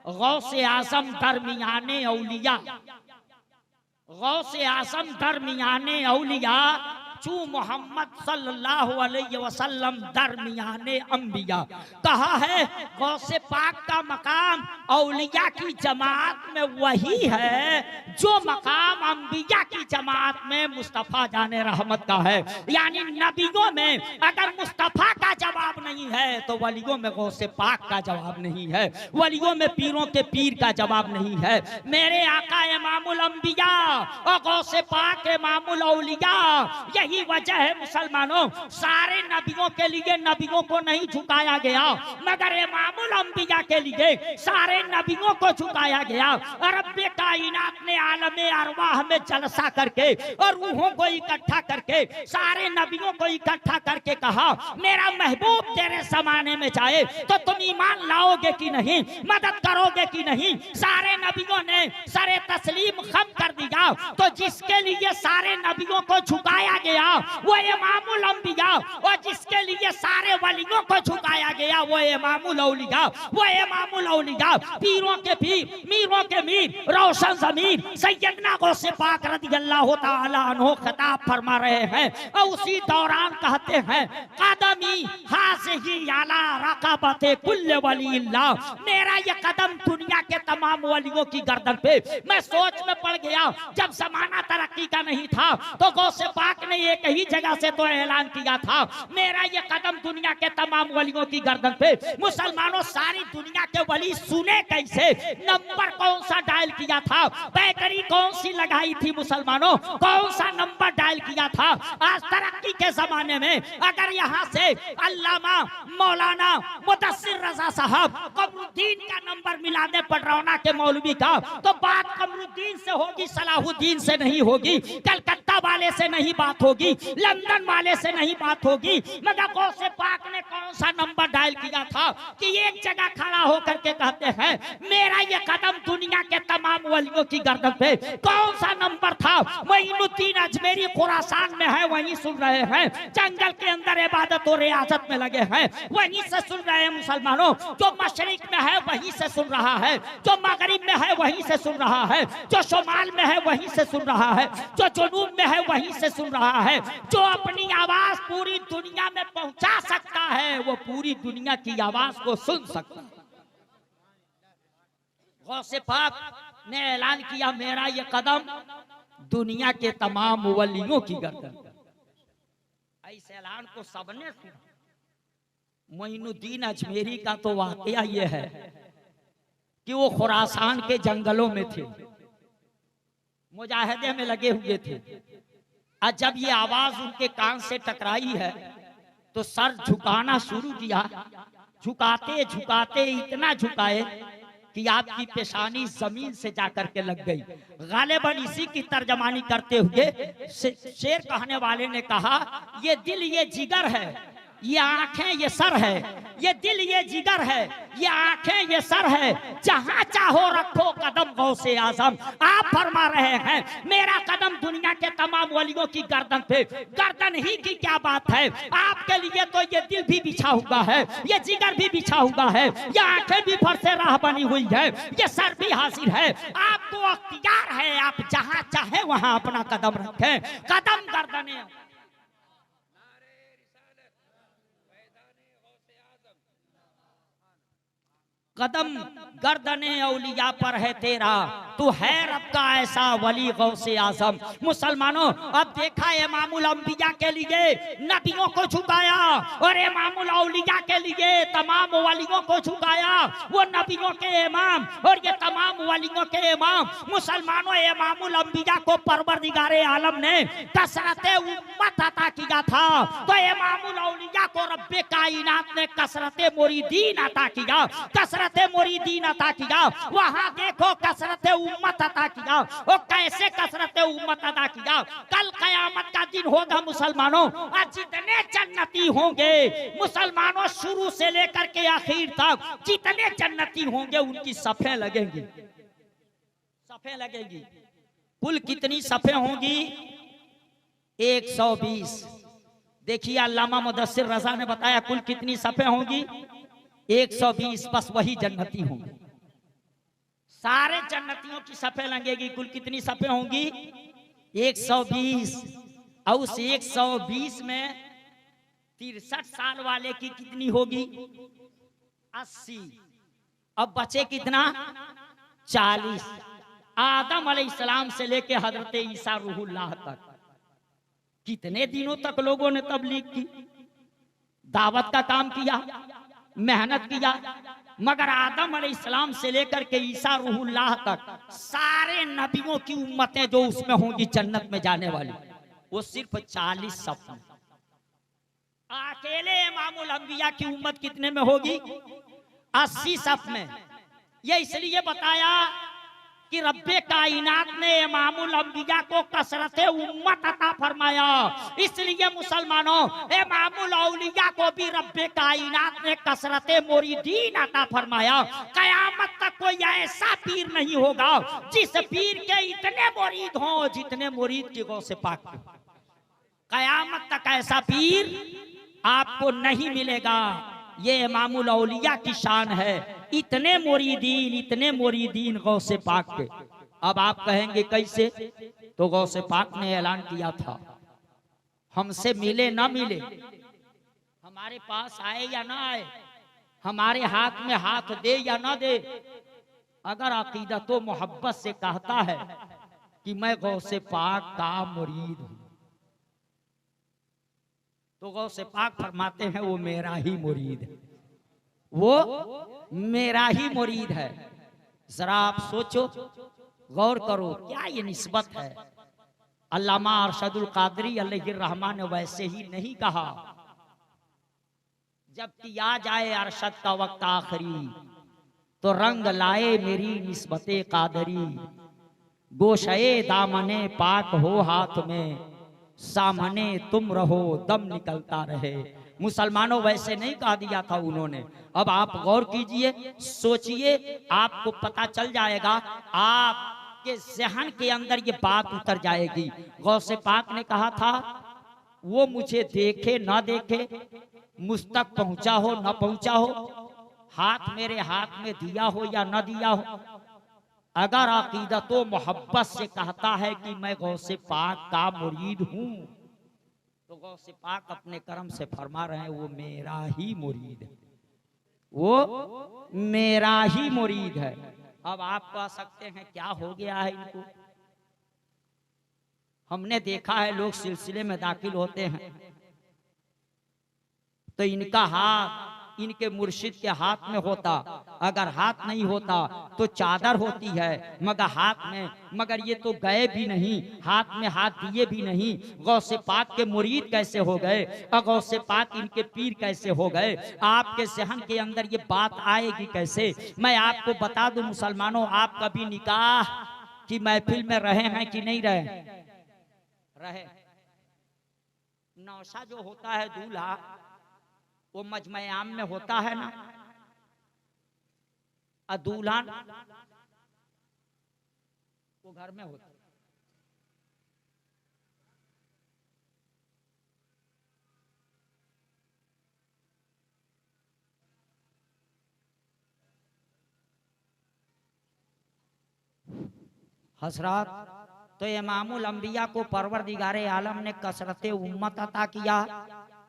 गौसे आजम दरमियाने औलिया, गौसे आजम दरमियाने औलिया, चू मोहम्मद सल्लल्लाहु अलैहि वसल्लम दरमियाने अंबिया। कहा है गौसे पाक का मकाम औलिया की जमात में वही है जो मकाम अंबिया की जमात में मुस्तफ़ा जाने रहमत का है। यानी नबियों में अगर मुस्तफ़ा का जवाब नहीं है तो वलियों में गौसे पाक का जवाब नहीं है, वलियों में पीरों के पीर का जवाब नहीं है। मेरे आका इमामुल अंबिया और गौसे पाक इमामुल औलिया, यही वजह है मुसलमानों, सारे नबियों के लिए नबियों को नहीं झुकाया गया, मगर इमामुल अंबिया के लिए सारे नबियों को झुकाया गया। रब्बे कायनात ने आलमे अरवाह में जलसा करके और रूहों को इकट्ठा करके सारे नबियों को इकट्ठा करके कहा, मेरा महबूब तेरे जमाने में जाए तो तुम ईमान लाओगे कि नहीं, मदद करोगे कि नहीं। सारे नबियों ने सरे तस्लीम खम कर दिया। तो जिसके लिए सारे नबियों को झुकाया गया वो इमामुल अंबिया, और जिसके लिए सारे वलियों को झुकाया गया वो इमामुल औलिया, वो इमामुल औलिया, पीरों के पीर, मीरों के मीर, रोशन ज़मीर सैयदना गौसे पाक रज़ियल्लाहु ताला अन्हु खिताब फरमा रहे हैं। और उसी दौरान कहते हैं, कदमी हाज़िही अला रक़बते कुल्ले वलील्लाह, मेरा ये कदम दुनिया के तमाम वलियों की गर्दन पे। मैं सोच में पड़ गया, जब जमाना तरक्की का नहीं था तो गौसे पाक ने एक ही जगह से तो ऐलान किया था, मेरा ये कदम दुनिया के तमाम वलियों की गर्दन पे। मुसलमानों सारी दुनिया के वली सुने कैसे, नंबर कौन सा डायल किया था, बैटरी कौन सी लगाई थी मुसलमानों, कौन सा नंबर डायल किया था। आज तरक्की के जमाने में अगर यहाँ से अल्लामा मौलाना मुदस्सिर रजा साहब कमरुद्दीन का नंबर मिला दे पटरौना के मौलवी का, तो बात कमरुद्दीन से होगी, सलाहुद्दीन से नहीं होगी। कलकत्ता कलकत्ता वाले से नहीं बात होगी, लंदन वाले से नहीं बात होगी, मगर गौसे पाक ने कौन सा नंबर डायल किया था कि एक जगह खड़ा होकर के कहते हैं मेरा ये कदम दुनिया के तमाम वलियों की गर्दन पे। कौन सा नंबर था? मोइनुद्दीन अजमेरी खुरासान में है, वहीं सुन रहे हैं, जंगल के अंदर इबादत और रियाजत में लगे हैं, वहीं से सुन रहे हैं मुसलमानों। जो मशरिक में है वहीं से सुन रहा है, जो मगरिब में है वहीं से सुन रहा है, जो शुमाल में है वहीं से सुन रहा है, जो जुनूब में है वहीं से सुन रहा है। जो अपनी आवाज पूरी दुनिया में पहुंचा सकता है वो पूरी दुनिया की आवाज को सुन सकता है। गौसे पाक ने ऐलान किया मेरा ये कदम दुनिया के तमाम वलियों की गर्दन। इस ऐलान को सबने सुना। मोइनुद्दीन अजमेरी का तो वाकया ये है कि वो खुरासान के जंगलों में थे, मुजाहिदे में लगे हुए थे, और जब ये आवाज उनके कान से टकराई है तो सर झुकाना शुरू किया। झुकाते झुकाते इतना झुकाए कि आपकी पेशानी जमीन से जाकर के लग गई। गालिबन इसी की तर्जमानी करते हुए शेर कहने वाले ने कहा ये दिल ये जिगर है, ये आंखें ये सर है, ये दिल ये जिगर है, ये आंखें ये सर है, जहां चाहो रखो कदम गौसे आजम। आप फरमा रहे हैं मेरा कदम दुनिया के तमाम वलियों की गर्दन पे। गर्दन ही की क्या बात है, आपके लिए तो ये दिल भी बिछा हुआ है, ये जिगर भी बिछा हुआ है, ये आंखें भी फर से राह बनी हुई है, ये सर भी हाजिर है। आपको अख्तियार है, आप जहां चाहे वहां अपना कदम रखें। कदम गर्दने कदम गर्दने औलिया पर है तेरा, तू है रब का ऐसा वली गौसे आजम। मुसलमानों अब देखा इमामुल अंबिया के लिए नबियों को झुकाया और इमामुल औलिया के लिए तमाम वलियों को झुकाया। वो नबियों के इमाम और ये तमाम वलियों के इमाम। मुसलमानों इमामुल अंबिया को परवरदिगारे आलम ने कसरते उम्मत अता किया था, तो इमामुल औलिया को रब्बे कायनात ने कसरते मुरीदीन अता किया, कसरत मुरीदीन अता किया। वहां देखो कसरत उम्मत अता किया। और कैसे कसरत उम्मत अता किया? कल कयामत का दिन होगा मुसलमानों, और जितने जन्नती होंगे मुसलमानों शुरू से लेकर के आखिर तक जितने जन्नती होंगे उनकी सफे लगेंगी, सफे लगेगी। कुल कितनी सफे होंगी? 120। देखिए अल्लामा मुदस्सिर रजा ने बताया कुल कितनी सफे होंगी? 120। बस वही जन्नती होंगे, सारे जन्नतियों की सफे लगेगी। कुल कितनी सफे होंगी? 120। और उस 120 में 63 साल वाले की कितनी होगी? 80। अब बचे कितना? 40। आदम अलैहिस्सलाम से लेके हजरत ईसा रूहुल्लाह तक कितने दिनों तक लोगों ने तबलीग की, दावत का काम किया, मेहनत किया, मगर आदम अलैहिस्सलाम से लेकर के ईसा रूहुल्लाह तक सारे नबियों की उम्मतें जो उसमें होंगी जन्नत में जाने वाली, वो सिर्फ 40 सफ। अकेले इमामुल अंबिया की उम्मत कितने में होगी? 80 सफ में। ये इसलिए बताया कि रब्बे कायनात ने इमामुल अंबिया को कसरत उम्मत अता फरमाया। इसलिए मुसलमानों इमामुल औलिया को भी रब्बे कायनात ने कसरत मुरीदीन अता फरमाया। कयामत तक कोई ऐसा पीर नहीं होगा जिस पीर के इतने मुरीद हों जितने मुरीद की गौसे पाक। कयामत तक ऐसा पीर आपको नहीं मिलेगा। ये इमामुल औलिया की शान है, इतने मुरीदीन गौसे पाक के। अब आप कहेंगे कैसे? तो गौसे पाक ने ऐलान किया था हमसे मिले ना मिले, हमारे पास आए या ना आए, हमारे हाथ में हाथ दे या ना दे, अगर अकीदत व मोहब्बत से कहता है कि मैं गौसे पाक का मुरीद हूं, तो गौसे पाक फरमाते हैं वो मेरा ही मुरीद है, वो मेरा ही मुरीद है। जरा आप सोचो, गौर करो, क्या ये निस्बत है? अल्लामा अरशदुल कादरी अलैहिर्रहमान ने वैसे ही नहीं कहा। जबकि आ जाए अरशद का वक्त आखिरी तो रंग लाए मेरी निस्बते कादरी, गोशे दामने पाक हो हाथ में, सामने तुम रहो दम निकलता रहे। मुसलमानों वैसे नहीं कह दिया था उन्होंने। अब आप गौर कीजिए, सोचिए, आपको पता चल जाएगा, आपके ज़हन के अंदर ये बात उतर जाएगी। गौसे पाक ने कहा था, वो मुझे देखे ना देखे, मुझ तक पहुंचा हो ना पहुंचा हो, हाथ मेरे हाथ में दिया हो या ना दिया हो, अगर अकीदत व मोहब्बत से कहता है कि मैं गौसे पाक का मुरीद हूं, तो गौसे पाक अपने कर्म से फरमा रहे हैं वो मेरा ही मुरीद है, वो मेरा ही मुरीद है। अब आप कह सकते हैं क्या हो गया है इनको। हमने देखा है लोग सिलसिले में दाखिल होते हैं तो इनका हाथ इनके मुर्शिद के हाथ में होता, अगर हाथ नहीं होता तो चादर होती है मगर हाथ में, मगर ये तो गए भी नहीं, हाथ में हाथ दिए भी नहीं। गौसे पाक के मुरीद कैसे हो गए और गौसे पाक इनके पीर कैसे हो गए? आपके ज़हन के अंदर ये बात आएगी कैसे? मैं आपको बता दूं मुसलमानों, आप कभी निकाह की महफिल में रहे हैं कि नहीं रहे? नौशा जो होता है दूल्हा, वो मजमे आम में होता है ना, और दुल्हन वो घर में होता है। हजरात, तो इमामुल अंबिया को परवरदिगारे आलम ने कसरते उम्मत अता किया,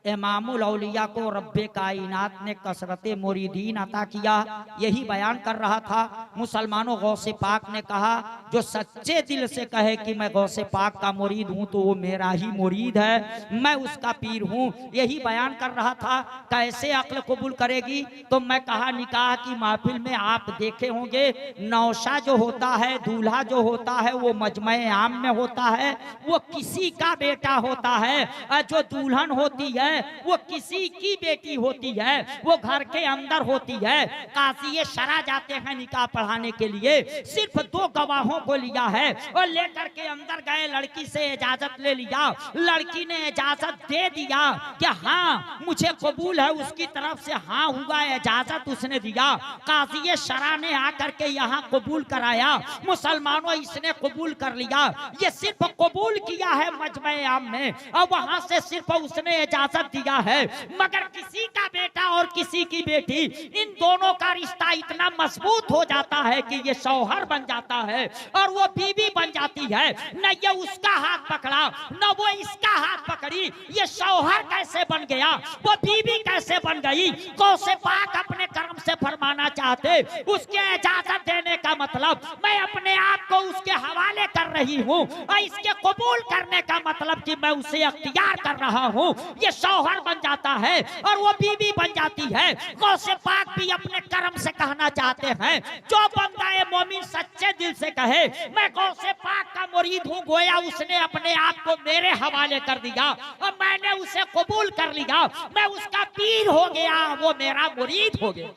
इमामुल औलिया को रब्बे कायनात ने कसरते मुरीदीन अता किया। यही बयान कर रहा था मुसलमानों। गौसे पाक ने कहा, जो सच्चे दिल से कहे कि मैं गौसे पाक का मुरीद हूं तो वो मेरा ही मुरीद है, मैं उसका पीर हूं। यही बयान कर रहा था। कैसे अक्ल कबूल करेगी? तो मैं कहा, निकाह की महफिल में आप देखे होंगे, नौशा जो होता है, दूल्हा जो होता है, वो मजमे आम में होता है, वो किसी का बेटा होता है, और जो दुल्हन होती है वो किसी की बेटी होती है, वो घर के अंदर होती है। काजी शरा जाते हैं निकाह पढ़ाने के लिए, सिर्फ 2 गवाहों को लिया है और लेकर के अंदर गए, लड़की से इजाजत ले लिया, लड़की ने इजाजत दे दिया कि हाँ मुझे कबूल है, उसकी तरफ से हाँ हुआ, इजाजत उसने दिया। काजी शरा ने आकर के यहाँ कबूल कराया, मुसलमानों इसने कबूल कर लिया। ये सिर्फ कबूल किया है मजमे आम में, और वहां से सिर्फ उसने इजाजत दिया है, मगर किसी का बेटा और किसी की बेटी, इन दोनों का रिश्ता इतना मजबूत हो जाता है कि ये शौहर बन जाता है और वो बीवी बन जाती है। न ये उसका हाथ पकड़ा न वो इसका हाथ पकड़ी, ये शौहर कैसे बन गया, वो बीवी कैसे बन गई? गौसे पाक अपने कर्म से फरमाना चाहते, उसके इजाजत देने का मतलब मैं अपने आप को उसके हवाले कर रही हूँ, और इसके कबूल करने का मतलब कि मैं उसे अख्तियार कर रहा हूँ। ये शौहर बन जाता है और वो बीवी बन जाती है। गौसे पाक भी अपने कर्म से कहना चाहते हैं, जो बंदा मोमिन सच्चे दिल से कहे मैं गौसे पाक का मुरीद हूँ, गोया उसने अपने आप को मेरे हवाले कर दिया और मैंने उसे कबूल कर लिया, मैं उसका पीर हो गया, वो मेरा मुरीद हो गया,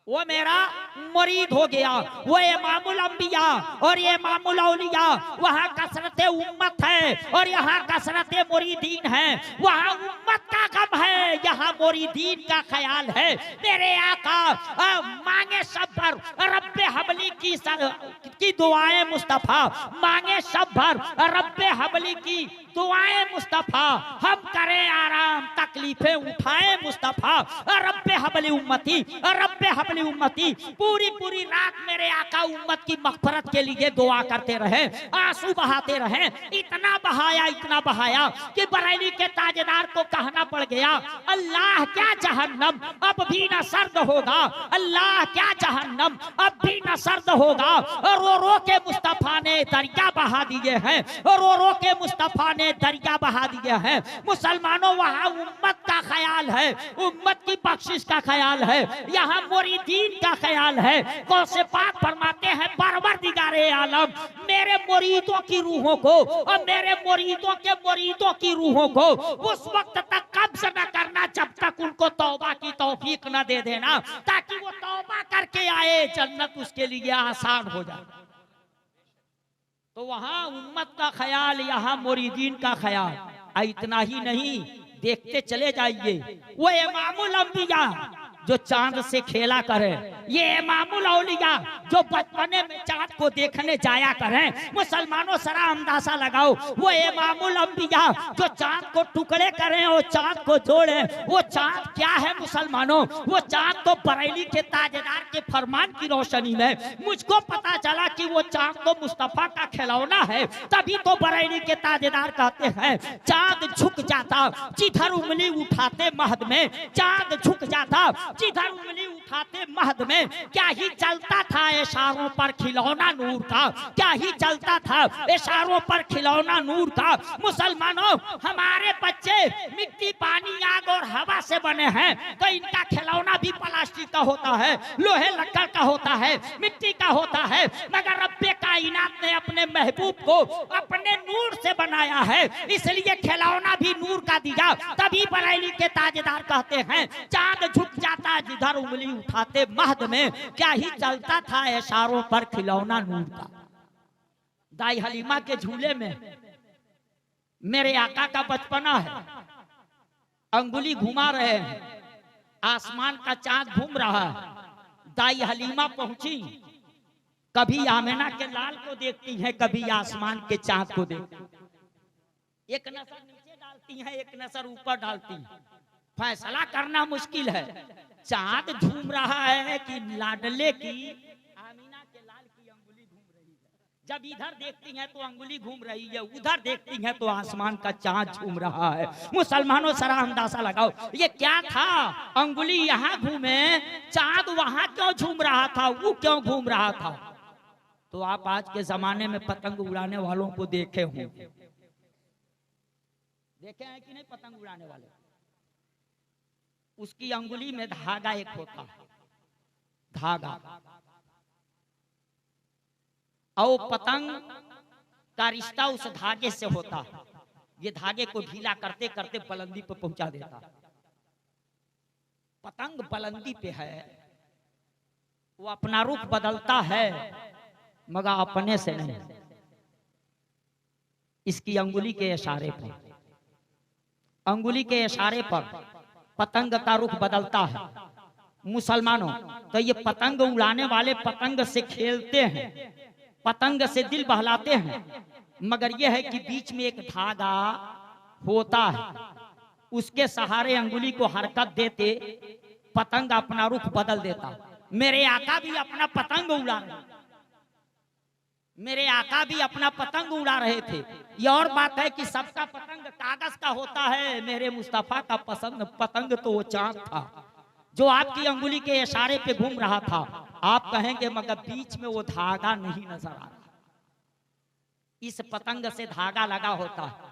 वो मेरा मुरीद हो गया। वो इमामुल अंबिया और ये इमामुल औलिया, वहाँ कसरत उम्मत है और यहाँ कसरत मुरीदीन है। वहाँ उम्मत का गम है, यहाँ मुरीदीन का ख्याल है। मेरे आका मांगे सब भर रब्बे हबली की दुआएं मुस्तफा, मांगे सब भर रब्बे हबली की दुआएं मुस्तफा, हम करें आराम तकलीफें उठाए मुस्तफा, रब्बे हबली उम्मती, रब्बे हबली उम्मती। पूरी पूरी रात मेरे आका उम्मत की मग़फ़िरत के लिए दुआ करते रहे, आंसू बहाते रहे। इतना बहाया कि बरेली के ताजदार को कहना पड़ गया, अल्लाह क्या जहन्नम अब भी न सर्द होगा, अल्लाह क्या जहन्नम अब भी न सर्द होगा। रो रो के मुस्तफा ने दरिया बहा दिए हैं, रो रो के मुस्तफा ने दरिया बहा दिए हैं। मुसलमानों, वहाँ उम्मत का ख्याल है, उम्मत की बख्शिश का ख्याल है, यहाँ मुरीदीन का ख्याल है। गौसे पाक फरमाते हैं, परवरदिगारे आलम मेरे मुरीदों की रूहों को और मेरे मुरीदों के मुरीदों की रूहों को उस वक्त तक कब्ज न करना जब तक उनको तौबा की तौफीक न दे देना, ताकि वो तौबा करके आए, जन्नत उसके लिए आसान हो जाए। तो वहां उम्मत का ख्याल, यहाँ मुरीदीन का ख्याल। इतना ही नहीं, देखते चले जाइए, वो इमामुल अंबिया जो चांद से खेला करे, ये इमामुल औलिया जो बचपने में चांद को देखने जाया करें। मुसलमानों सरा अंदाजा लगाओ, वो इमामुल अंबिया जो चांद को टुकड़े करें और चांद को जोड़े, वो चांद क्या है मुसलमानों? वो चांद तो बरेली के ताजेदार के फरमान की रोशनी में मुझको पता चला कि वो चांद तो मुस्तफा का खिलौना है। तभी तो बरेली के ताजेदार कहते हैं चांद झुक जाता जिधर उंगली उठाते महद में, चांद झुक जाता जिधर उंगली उठाते महद में। क्या ही चलता था इशारों पर खिलौना नूर का, क्या ही चलता था इशारों पर खिलौना नूर का। मुसलमानों, हमारे बच्चे मिट्टी, पानी, आग और हवा से बने हैं, तो इनका खिलौना भी प्लास्टिक का होता है, लोहे लक्कड़ का होता है, मिट्टी का होता है। मगर रब्बे कायनात ने अपने महबूब को अपने नूर से बनाया है, इसलिए खिलौना भी नूर का दिया। तभी बरेली के ताजेदार कहते हैं चांद झुक जाता जिधर उंगली उठाते महद में। क्या ही चलता था इशारों पर खिलौना नूर का। दाई हलीमा के झूले में मेरे आका का बचपना है। अंगुली घुमा रहे हैं, आसमान का चांद घूम रहा है। दाई हलीमा पहुंची, कभी आमिना के लाल को देखती हैं, कभी आसमान के चांद को देखती। एक नजर नीचे डालती हैं, एक नजर ऊपर डालती हैं। फैसला करना मुश्किल है, चांद झूम रहा है कि लाडले की आमीना के लाल की अंगुली घूम रही है। जब इधर देखती हैं तो अंगुली घूम रही है, उधर देखती हैं तो आसमान का चांद झूम रहा है। मुसलमानों सरा अंदाजा लगाओ, ये क्या था? अंगुली यहाँ घूमे, चांद वहां क्यों झूम रहा था, वो क्यों घूम रहा था? तो आप आज के जमाने में पतंग उड़ाने वालों को देखे होंगे, देखे हैं कि नहीं? पतंग उड़ाने वाले, उसकी अंगुली में धागा एक होता है, धागा, और पतंग का रिश्ता उस धागे से होता है। ये धागे को ढीला करते करते बुलंदी पर पहुंचा देता। पतंग बुलंदी पे है, वो अपना रुख बदलता है मगर अपने से नहीं। इसकी अंगुली के इशारे पर, अंगुली के इशारे पर पतंग का रुख बदलता है। मुसलमानों, तो ये पतंग उड़ाने वाले पतंग से खेलते हैं, पतंग से दिल बहलाते हैं, मगर यह है कि बीच में एक धागा होता है, उसके सहारे अंगुली को हरकत देते पतंग अपना रुख बदल देता। मेरे आका भी अपना पतंग उड़ा रहे, मेरे आका भी अपना पतंग उड़ा रहे थे। ये और बात है कि सबका पतंग कागज का होता है, मेरे मुस्तफा का पसंद पतंग तो वो चांद था जो आपकी अंगुली के इशारे पे घूम रहा था। आप कहेंगे मगर बीच में वो धागा नहीं नजर आ रहा। इस पतंग से धागा लगा होता है,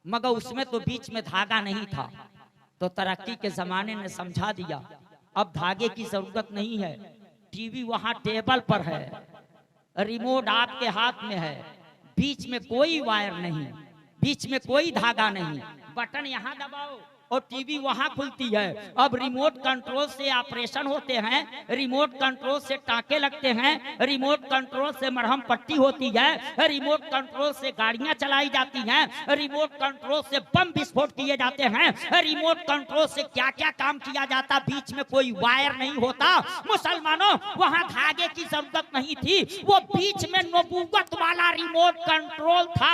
मगर उसमें तो बीच में धागा नहीं था। तो तरक्की के जमाने ने समझा दिया, अब धागे की जरूरत नहीं है। टीवी वहां टेबल पर है, रिमोट आपके हाथ में है, बीच में कोई वायर नहीं, बीच में कोई धागा नहीं। बटन यहाँ दबाओ और टीवी वहां खुलती है। अब रिमोट कंट्रोल से ऑपरेशन होते हैं, रिमोट कंट्रोल से टाके लगते हैं, रिमोट कंट्रोल से मरहम पट्टी होती है, रिमोट कंट्रोल से गाड़ियां चलाई जाती हैं, रिमोट कंट्रोल से बम विस्फोट किए जाते हैं, रिमोट कंट्रोल से क्या क्या काम किया जाता, बीच में कोई वायर नहीं होता। मुसलमानों, वहां धागे की जरूरत नहीं थी, वो बीच में नबूवत वाला रिमोट कंट्रोल था।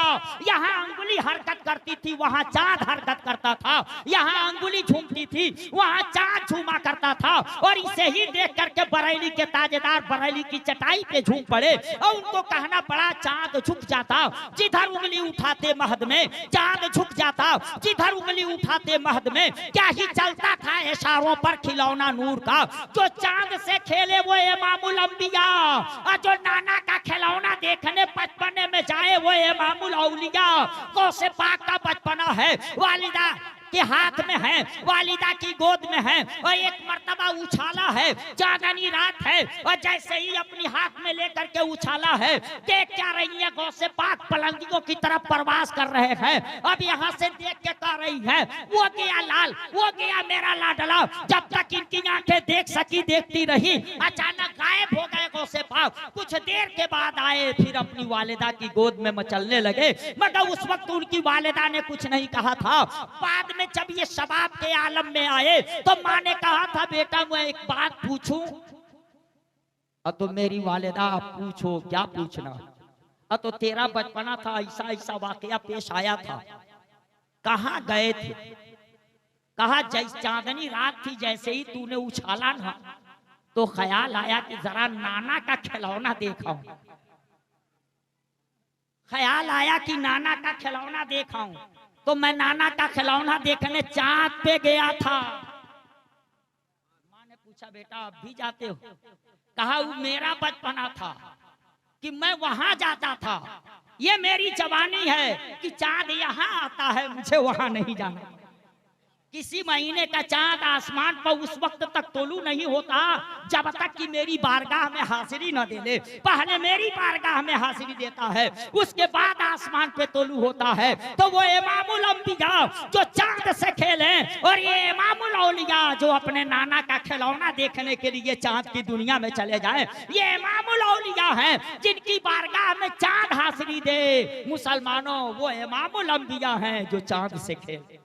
यहाँ अंगुली हरकत करती थी, वहां चांद हरकत करता था। यहाँ अंगुली झूमती थी, वहां चांद झूमा करता था। और इसे ही देख करके बरेली के ताजेदार बरेली की चटाई पे झूम पड़े और उनको कहना पड़ा चांद झुक जाता जिधर उंगली उठाते महद में, चांद झुक जाता जिधर उंगली उठाते महद में। क्या ही चलता था इशारों पर खिलौना नूर का, जो चांद से खेले वो इमामुल अंबिया, और जो नाना का खिलौना देखने बचपने में जाए वो इमामुल औलिया। गौसे पाक का बचपना है, वालिदा के हाथ में है, वालिदा की गोद में है, और एक मर्तबा उछाला है, जागनी रात है, और जैसे ही अपनी हाथ में लेकर के उछाला है, देख क्या रही है, गौसे पाक पलंगियों की तरफ प्रवास कर रहे हैं। अब यहाँ से देख के कह रही है वो गया लाल, वो गया मेरा लाडला। जब तक इनकी आंखें देख सकी देखती रही, अचानक गायब हो गए गौसे पाक। था। कुछ देर के बाद आए, फिर अपनी वालिदा की गोद में मचलने लगे, मगर उस वक्त उनकी वालिदा ने कुछ नहीं कहा था। बाद में जब ये शबाब के आलम में आए तो माँ ने कहा था, बेटा मैं एक बात पूछूं? तो मेरी वालिदा, पूछो, क्या पूछना? तो तेरा बचपना था, ऐसा ऐसा वाकया पेश आया था, कहाँ गए थे? कहा जैसे चांदनी रात थी, जैसे ही तूने उछाला ना तो ख्याल आया कि जरा नाना का खिलौना देखाऊं। ख्याल आया कि नाना का खिलौना देखाऊं, तो मैं नाना का खिलौना देखने चांद पे गया था। माँ ने पूछा, बेटा अब भी जाते हो? कहा वो मेरा बचपना था कि मैं वहां जाता था, ये मेरी जवानी है कि चांद यहाँ आता है, मुझे वहां नहीं जाना। किसी महीने का चांद आसमान पर उस वक्त तक तोलू नहीं होता जब तक कि मेरी बारगाह में हाजिरी न दे ले। पहले मेरी बारगाह में हाजिरी देता है, उसके बाद आसमान पे तोलू होता है। तो वो इमामुल अंबिया जो चांद से खेले, और ये इमामुल औलिया जो अपने नाना का खिलौना देखने के लिए चांद की दुनिया में चले जाए, ये इमामुल औलिया है जिनकी बारगाह में चांद हाजिरी दे। मुसलमानों, वो इमामुल अंबिया हैं जो चांद से खेले।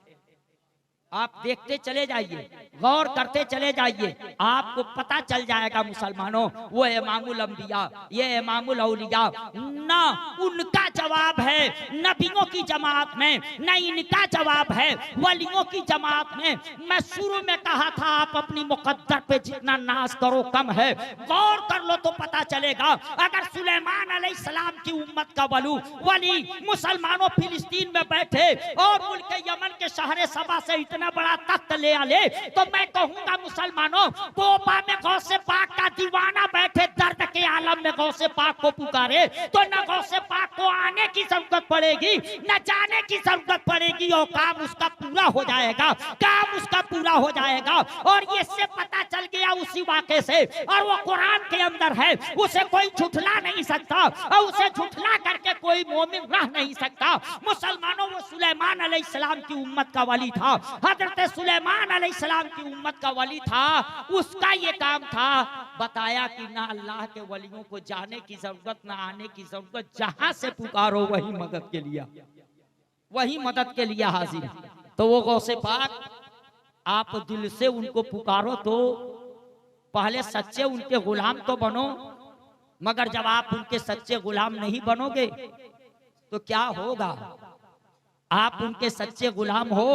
आप देखते चले जाइए, गौर करते चले जाइए, आपको पता चल जाएगा मुसलमानों, वो इमामुल अंबिया, ये इमामुल औलिया। ना उनका जवाब है नबियों की जमात में, न इनका जवाब है वलियों की जमात में। मैं शुरू में कहा था, आप अपनी मुकद्दर पे जितना नाज करो कम है। गौर कर लो तो पता चलेगा। अगर सुलेमान अलैहिस्सलाम की उम्मत का वली मुसलमानों फिलिस्तीन में बैठे और मुल्क यमन के शहर सबा से इतना बड़ा तख्त ले आले, तो मैं कहूंगा मुसलमानों, कोपा में गौसे पाक का दीवाना बैठे दर्द के आलम में गौसे पाक को पुकारे, तो न गौसे पाक को आने की जरूरत पड़ेगी, न जाने की जरूरत पड़ेगी, और काम उसका पूरा हो जाएगा, काम उसका पूरा हो जाएगा। और ये से पता चल गया उसी वाक़े से, और वो कुरान के अंदर है, उसे कोई झुठला नहीं सकता, और उसे झुठला करके कोई मोमिन रह नहीं सकता। मुसलमानों, वो सुलेमान अलैहिस्सलाम की उम्मत का वली था, हजरत सुलेमान अलैहिस्सलाम की उम्मत का वली था। उसका ये काम था, बताया कि ना अल्लाह के वलियों को जाने की जरूरत, ना आने की जरूरत, जहां से पुकारो वही मदद के लिए, वही मदद के लिए हाजिर। तो वो गौसे पाक, आप दिल से उनको पुकारो तो पहले सच्चे उनके गुलाम तो बनो, मगर जब आप उनके सच्चे गुलाम नहीं बनोगे तो क्या होगा? आप उनके सच्चे गुलाम हो